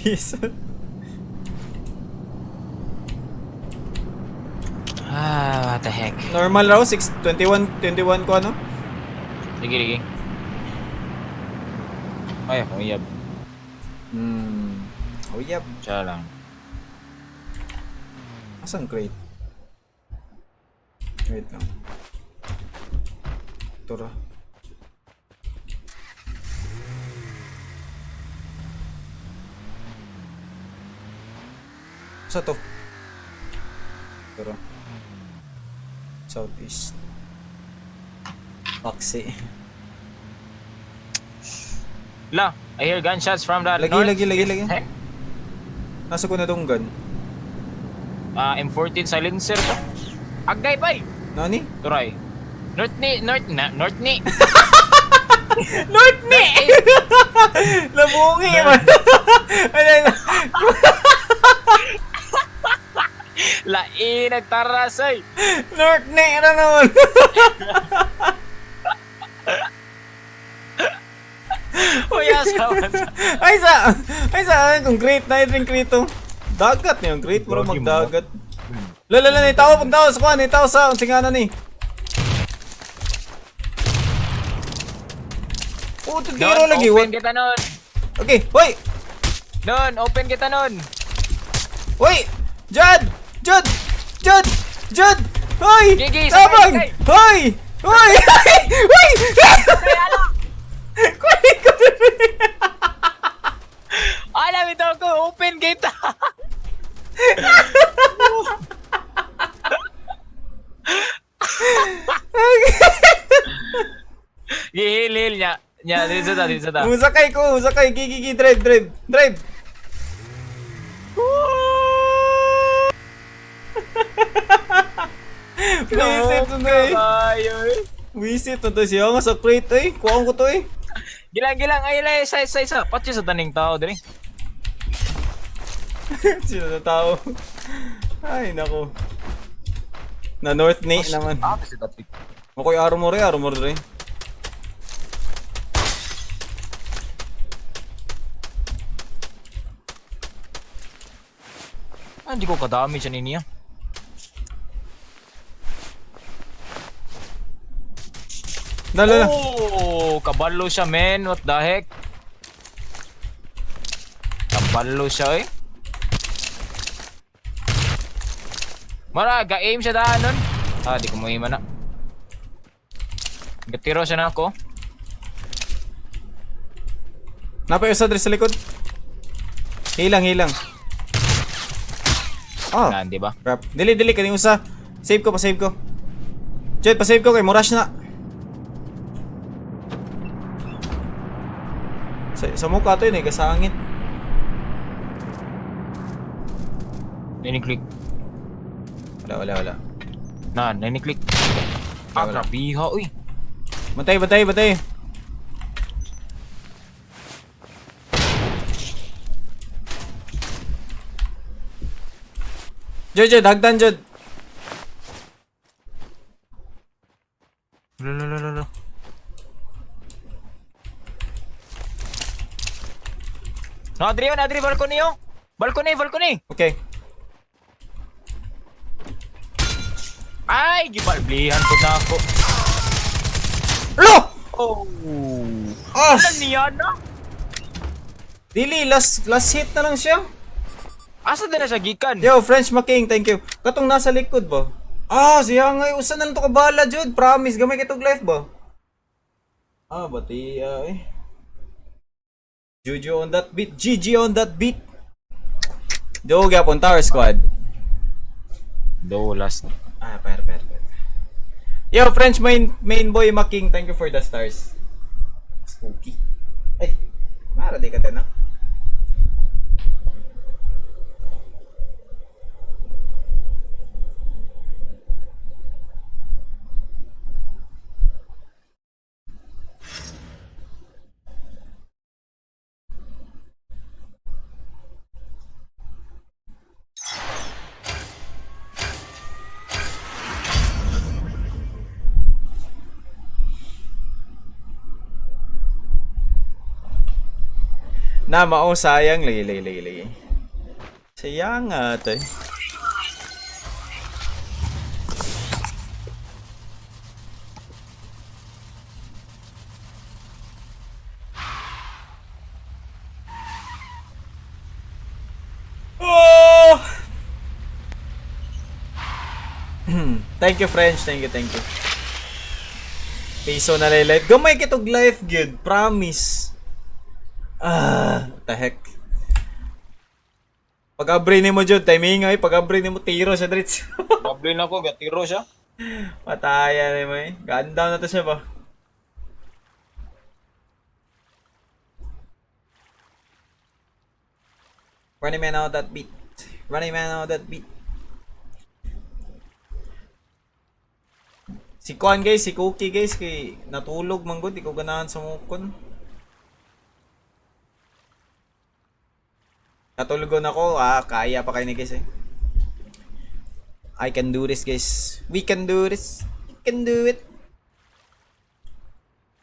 Yes. What the heck. Normal raw, 21 ko ano? Sige, sige. Ay, akong iyab. Oh, yep. Siya lang. Asan crate? Wait lang. Ito ra. Sa to? Ito ra. Southeast. Paksi. La, I hear gunshots from the Lagi, north. lagi. Heck? Nasa ko na tong gun. M14 silencer to. Agay bay. Nani? Turay. North ni. North ni! Labungi man! Lai nagtarasay. North ni! Ano naman? Kuya sawan. Ay sa kung great na yung crate to. Dagat niya yung great, bro magdagat. Lala ni tao pag tao sa kuan, ni tao sa singana ni. Oh, tiro lagi Open what? kita nun. Okay, hoy. Nun, open kita nun. Hoy! Jud! Hoy! Gigi, Tabang! sakay! Hoy! Hoy! Hoy! Kaya lang. Kunin ko na rin. Alam ito ko, open gate. Gihil niya. Nya, dito ta. Musakay ko, gigi, drive. Wisit to na eh. Kayo eh. Wisit to siya nga sa crate eh. Kuhaan ko to eh. Gilang, ay lay sa patsi sa taning tao diri. Sino na tao? Ay, nako. Na North Nate naman. Kasi topic. Makoy armor rin. Hindi ko kadami siya niya. Dala. Oh, kabalo siya, men. What the heck? Kabalo siya, eh. Mara, ga-aim siya daan nun. Di ko mo-aim na. Gatiro siya na ako. Napay usa diri sa likod. Hilang. Oh, Di ba? crap. Dili kani usa. Save ko. Jet, pa-save ko kay Murash na. Sa mukha to yun eh, kasangit. Nini-click. Wala. Nini-click. Wala. Grabiha, uy. Batay. Jod, hagdan Jod. Lalo. Adri, balkoni yo. Balkoni. Okay. Ay, gibalblihan ko na ako. Lo! Oh. Ah! Ano niya na? Dili, last hit na lang siya. Asa din na siya gikan? Yo, French Making, thank you. Katong nasa likod ba? Siya nga, usan na lang to kabala, Jod. Promise, gamay kitog life ba? Batiya eh. GG on that beat. Do gyapon Tower Squad. Do last. Per. Yo, French main boy Making, thank you for the stars. Spooky. Ay, mara di ka na. Na, mao sayang. Lagi. Sayang nga to eh. Oh! Thank you, French. Thank you. Piso na live. Gamay kitog life, good. Promise. What the heck. Pag-abri ni mo, Jud. Timing ay. Pag-abri ni mo, tiro siya, Dritz. Goblin ako, gatiro siya. Patayan ni mo eh. Ganda na to siya ba? Running man out that beat. Si Kwan guys, si Cookie guys, kay natulog man gud, ikaw ganahan sa mukon. Katulugon ako, kaya pa kayo ni guys eh. I can do this guys. We can do this. You can do it.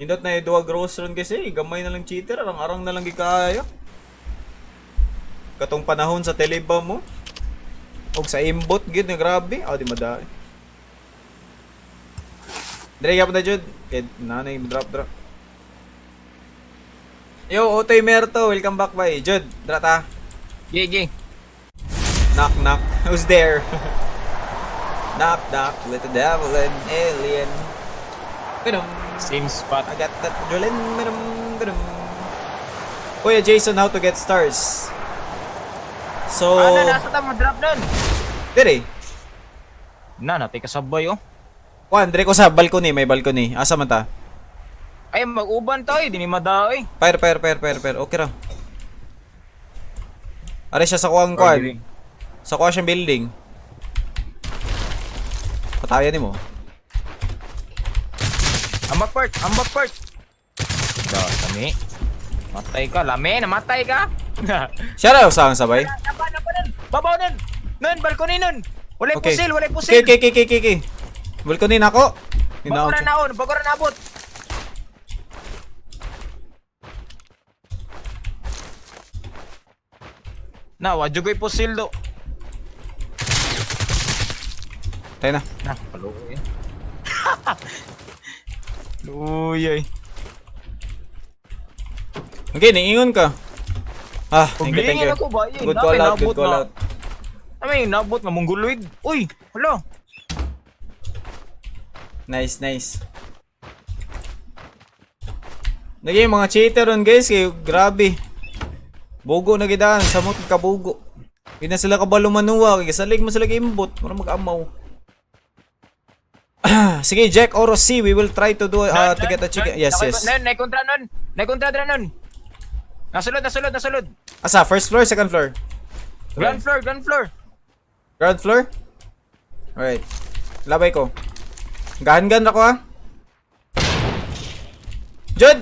Hindot na yung duwag rose run guys eh. Gamay na lang cheater, arang-arang na lang gikaya. Katong panahon sa teleba mo. O sa imbot, gid na grabe. Di madali. Dire ka pa na, Jud. Nanay, drop. Yo, Otoy Merto. Welcome back, bye. Jud, drata. Gigi. Knock. Who's there? Knock. Let the devil in. Alien. Ganun. Same spot. I got that Jolin. Ganun. Kuya Jason, how to get stars? So... nasa tamo drop nun. Dire. Natay kasabay oh. Kuan, dire ko sa balcony. May balcony. Asa man ta? Ay, mag-uban tayo, di ni madaoy. Fire. Okay ra. Are siya sa kuang kuan. Sa kuang siyang building. Patayan ni mo. Ambak part. Kami. Matay ka, namatay ka. Siya raw sa sabay. Napa nun. Babaw nun. Nun, balkoni nun. Walay Okay. pusil. Okay. Balcony na ako. Bago na naabot. Wajugoy pusil do. Tayo na. Paluoy. Luyoy. Okay, niingon ka. Thank you. Paglingin ako ba? Good call out. Ay, nabot nga mongguloid. Uy, hala. Nice. Naging mga cheater ron guys, kay grabe. Bugo na gidaan, samot ka bugo. Hindi na sila kabalo manuwa, kaya salig mo sila gimbot, mura mag-amaw. Sige, Jack Oro C, we will try to do to get a chicken. Yes. Naikontra nun. Nasulod. Asa, first floor, second floor? Ground floor. Alright. Labay ko. Gahan-gan ako ha. Jud!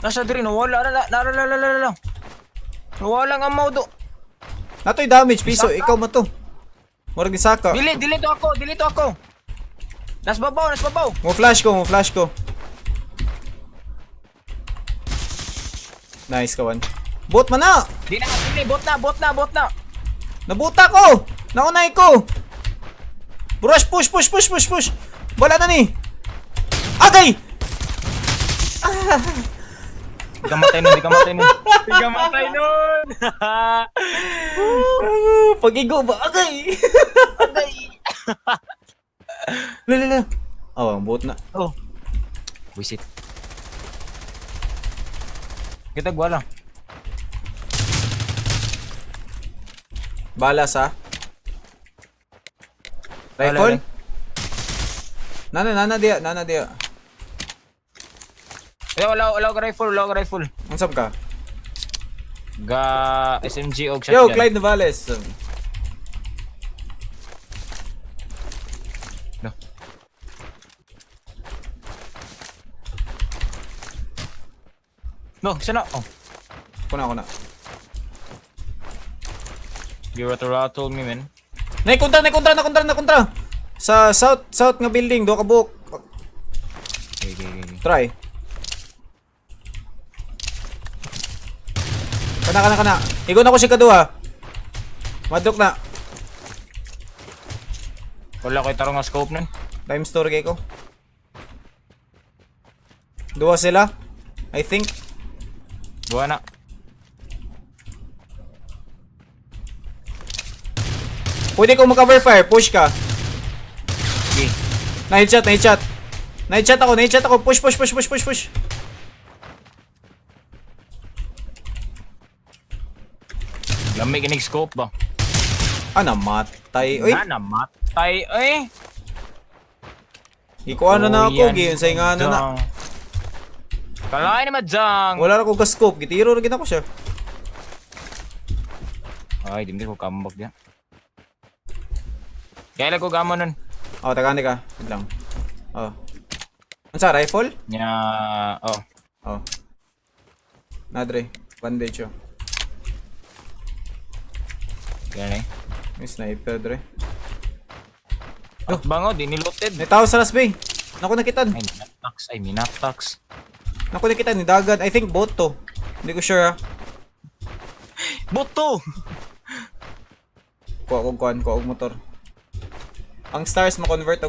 Nasa diri, nawala. Nawala nga mo do. Natoy damage, piso. Ikaw mo to. Murag ni Saka. Dili to ako. Nas babaw. Mo flash ko. Nice kawan. Bot man na! Di na, bot na. Nabuta ko! Naunay ko! Brush, push! Wala na ni! Agay! Di ka matay nun. Pag-igo ba? Agay! Lala. Ang bot na. Oh. Wisit. Kita gua lang. Balas ha? Rifle? Nana dia. Wala ka rifle. Ang sab ka? Ga SMG og Yo, shotgun. Clyde Navales. No. No, sana. Oh, Kuna. you rattle me, man. Naikontra. Sa south nga building, do ka buok. Okay. Try. Kana. Igo na ko si kaduha. Madok na. Wala ko itarong nga scope nun. Time store kay ko. Duwa sila. I think. Buha na. Pwede ko mag-cover fire. Push ka. Sige. Na-headshot. Na-headshot ako. Push. Lamig inig scope ba? Namatay. Uy, Namatay. Ay. ikuha na ako. Giyon sa nga na. Kalain naman dyan. Wala na ko ka-scope. Gitiro na gina ko siya. Ay, di ko kambag diyan. Kaya lang ko gamon nun. Tagani ka. Wait lang. Ano sa rifle? Nya, Nadre. Bandage. Kaya na eh. May sniper, dre. At bango, di niloted. May tao sa Rasbay. Naku nakitan. Ay, minatax. Naku nakitan ni Dagan. I think bot to. Hindi ko sure ha. Boto! Kuha kong motor. Ang stars mo-convert